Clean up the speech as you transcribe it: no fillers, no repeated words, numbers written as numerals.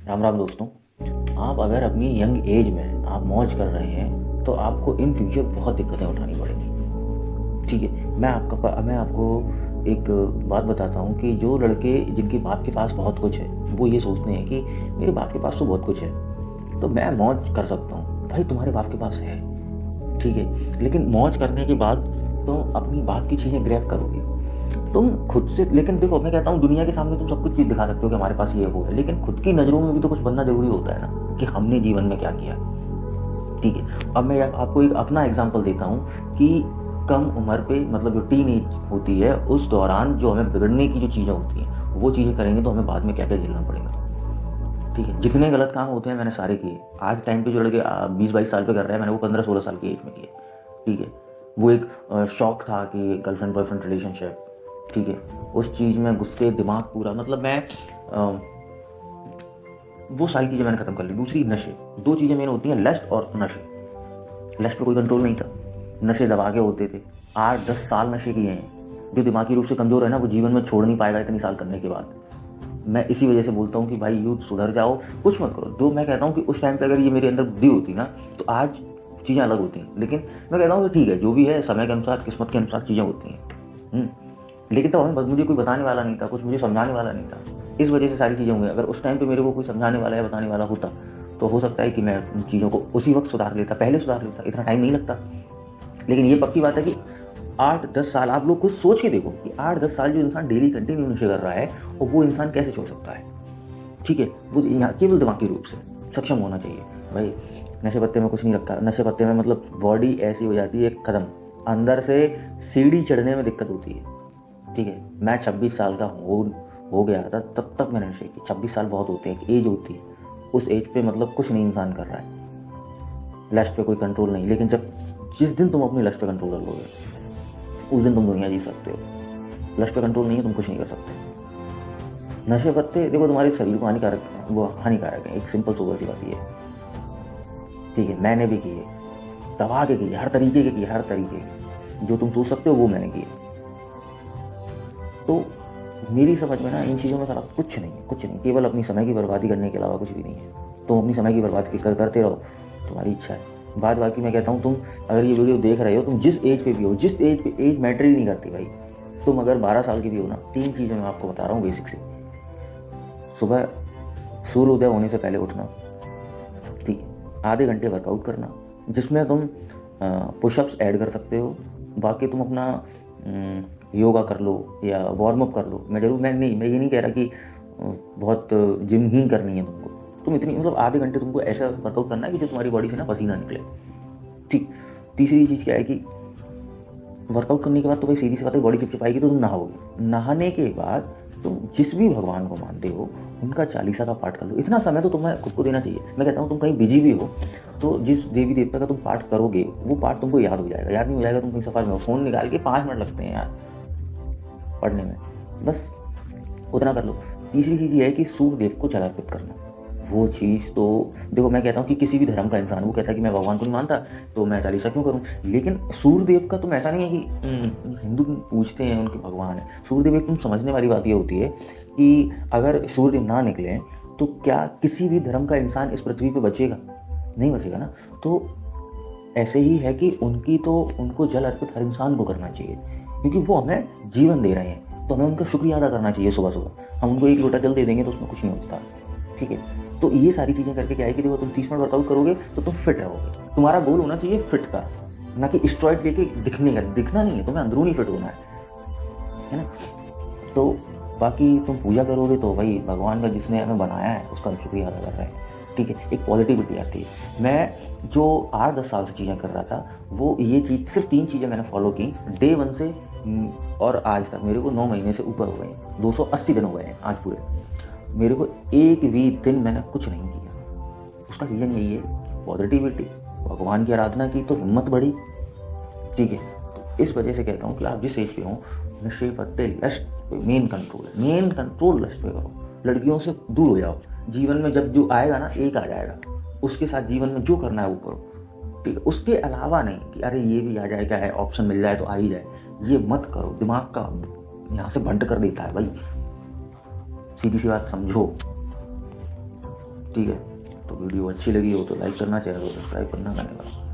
राम राम दोस्तों। आप अगर अपनी यंग एज में आप मौज कर रहे हैं तो आपको इन फ्यूचर बहुत दिक्कतें उठानी पड़ेंगी। ठीक है, मैं आपको एक बात बताता हूँ कि जो लड़के जिनके बाप के पास बहुत कुछ है वो ये सोचते हैं कि मेरे बाप के पास तो बहुत कुछ है तो मैं मौज कर सकता हूँ। भाई तुम्हारे बाप के पास है, ठीक है, लेकिन मौज करने के बाद तुम अपनी बाप की चीज़ें ग्रैब करोगे तुम खुद से। लेकिन देखो, मैं कहता हूँ दुनिया के सामने तुम सब कुछ चीज़ दिखा सकते हो कि हमारे पास ये वो है, लेकिन खुद की नज़रों में भी तो कुछ बनना जरूरी होता है ना कि हमने जीवन में क्या किया। ठीक है, अब मैं आपको एक अपना एग्जांपल देता हूँ कि कम उम्र पे मतलब जो टीन एज होती है उस दौरान जो हमें बिगड़ने की जो चीज़ें होती हैं वो चीज़ें करेंगे तो हमें बाद में क्या क्या झेलना पड़ेगा। ठीक है, जितने गलत काम होते हैं मैंने सारे किए। आज टाइम पे जो लड़के 20-22 साल पे कर रहे हैं मैंने वो 15-16 साल की एज में किए। ठीक है, वो एक शौक था कि गर्लफ्रेंड बॉयफ्रेंड रिलेशनशिप। ठीक है, उस चीज़ में गुस्से दिमाग पूरा मतलब मैं वो सारी चीज़ें मैंने ख़त्म कर ली। दूसरी नशे, दो चीज़ें मेन होती हैं, लस्ट और नशे। लस्ट पे कोई कंट्रोल नहीं था, नशे दबा के होते थे। 8-10 साल नशे किए हैं। जो दिमागी रूप से कमज़ोर है ना वो जीवन में छोड़ नहीं पाएगा इतनी साल करने के बाद। मैं इसी वजह से बोलता हूँ कि भाई यूथ सुधर जाओ, कुछ मत करो। जो मैं कहता हूँ कि उस टाइम पे अगर ये मेरे अंदर बुद्धि होती ना तो आज चीज़ें अलग होती हैं। लेकिन मैं कहता हूँ कि ठीक है, जो भी है समय के अनुसार किस्मत के अनुसार चीज़ें होती हैं। लेकिन तब हमें मुझे कोई बताने वाला नहीं था, कुछ मुझे समझाने वाला नहीं था। इस वजह से सारी चीज़ें होंगी। अगर उस टाइम पे मेरे को कोई समझाने वाला या बताने वाला होता तो हो सकता है कि मैं उन चीज़ों को उसी वक्त सुधार लेता, पहले सुधार लेता, इतना टाइम नहीं लगता। लेकिन ये पक्की बात है कि 8-10 साल आप लोग कुछ सोच के देखो कि 8-10 साल जो इंसान डेली कंटिन्यू नशे कर रहा है और वो इंसान कैसे छोड़ सकता है। ठीक है, वो यहाँ केवल दिमागी रूप से सक्षम होना चाहिए। भाई नशे पत्ते में कुछ नहीं रखा। नशे पत्ते में मतलब बॉडी ऐसी हो जाती है, एक कदम अंदर से सीढ़ी चढ़ने में दिक्कत होती है। ठीक है, मैं 26 साल का हो गया था तब तक मैंने नशे की। 26 साल बहुत होते हैं, एक एज होती है। उस एज पे मतलब कुछ नहीं इंसान कर रहा है, लस्ट पे कोई कंट्रोल नहीं। लेकिन जिस दिन तुम अपनी लस्ट पे कंट्रोल कर लोगे उस दिन तुम दुनिया जीत सकते हो। लस्ट पे कंट्रोल नहीं है, तुम कुछ नहीं कर सकते। नशे पत्ते देखो तुम्हारे शरीर को हानिकारक है, एक सिंपल सोबर सी बात ये है। ठीक है, मैंने भी किए, दबा के किए, हर तरीके के किए, हर तरीके के जो तुम सोच सकते हो वो मैंने किए। तो मेरी समझ में ना इन चीज़ों में सारा कुछ नहीं है, कुछ नहीं, केवल अपनी समय की बर्बादी करने के अलावा कुछ भी नहीं है। तुम अपनी समय की बर्बादी करते रहो, तुम्हारी इच्छा है। बाद बाकी मैं कहता हूँ तुम अगर ये वीडियो देख रहे हो, तुम जिस एज पे भी हो, जिस एज पे, एज मैटर ही नहीं करती भाई। तुम अगर 12 साल की भी हो ना, 3 चीज़ें मैं आपको बता रहा हूँ बेसिक से। सुबह सूर्य उदय होने से पहले उठना, ठीक है, आधे घंटे वर्कआउट करना जिसमें तुम पुशअप्स ऐड कर सकते हो। बाकी तुम अपना योगा कर लो या वार्म अप कर लो। मैं ये नहीं कह रहा कि बहुत जिम ही करनी है तुमको। तुम इतनी मतलब आधे घंटे तुमको ऐसा वर्कआउट करना है कि जो तुम्हारी बॉडी से ना पसीना निकले। ठीक, तीसरी चीज़ क्या है कि वर्कआउट करने के बाद तो भाई सीधी सी बात है, बॉडी चिपचिपाएगी तो तुम नहाओगे। नहाने के बाद तुम जिस भी भगवान को मानते हो उनका 40 का पाठ कर लो। इतना समय तो तुम्हें खुद को देना चाहिए। मैं कहता हूँ तुम कहीं बिजी भी हो तो जिस देवी देवता का तुम पाठ करोगे वो पाठ तुमको याद हो जाएगा। याद नहीं हो जाएगा, तुम कहीं सफर में हो, फ़ोन निकाल के 5 मिनट लगते हैं यार पढ़ने में, बस उतना कर लो। तीसरी चीज़ ये है कि सूर्य देव को जल अर्पित करना। वो चीज़ तो देखो, मैं कहता हूँ कि किसी भी धर्म का इंसान वो कहता है कि मैं भगवान को नहीं मानता तो मैं 40 क्यों करूँ। लेकिन सूर्यदेव का तुम ऐसा नहीं है कि हिंदू पूछते हैं उनके भगवान है। सूर्यदेव एक तुम समझने वाली बात ये होती है कि अगर सूर्य ना निकले तो क्या किसी भी धर्म का इंसान इस पृथ्वी पर बचेगा? नहीं बचेगा ना। तो ऐसे ही है कि उनको जल अर्पित हर इंसान को करना चाहिए क्योंकि वो हमें जीवन दे रहे हैं। तो हमें उनका शुक्रिया अदा करना चाहिए। सुबह सुबह हम उनको एक लोटा जल दे देंगे तो उसमें कुछ नहीं होता। ठीक है, तो ये सारी चीज़ें करके क्या है कि देखो, तुम 30 मिनट वर्कआउट करोगे तो तुम फिट रहोगे। तुम्हारा गोल होना चाहिए फिट का, ना कि स्टेरॉइड लेके दिखने का। दिखना नहीं है, तुम्हें अंदरूनी फिट होना है ना। तो बाकी तुम पूजा करोगे तो भाई भगवान का जिसने हमें बनाया है उसका शुक्रिया अदा कर रहे हैं। ठीक है, एक पॉजिटिविटी आती है। मैं जो 8-10 साल से चीज़ें कर रहा था वो ये चीज़ सिर्फ 3 चीज़ें मैंने फॉलो की डे 1 से और आज तक। मेरे को 9 महीने से ऊपर हो गए हैं, 280 दिन हो गए हैं आज पूरे। मेरे को एक भी दिन मैंने कुछ नहीं किया। उसका रीज़न यही है, पॉजिटिविटी, भगवान की आराधना की तो हिम्मत बढ़ी। ठीक है, तो इस वजह से कहता हूँ कि आप जिस एज पे हो, नशे पत्ते लस्ट पे मेन कंट्रोल है। मेन कंट्रोल लस्ट पे करो। लड़कियों से दूर हो जाओ। जीवन में जब जो आएगा ना एक आ जाएगा, उसके साथ जीवन में जो करना है वो करो। ठीक है, उसके अलावा नहीं कि अरे ये भी आ जाए, क्या है, ऑप्शन मिल जाए तो आ ही जाए, ये मत करो। दिमाग का यहाँ से भंट कर देता है भाई। सीधी सी बात समझो। ठीक है, तो वीडियो अच्छी लगी हो तो लाइक करना, चैनल को सब्सक्राइब करना, धन्यवाद।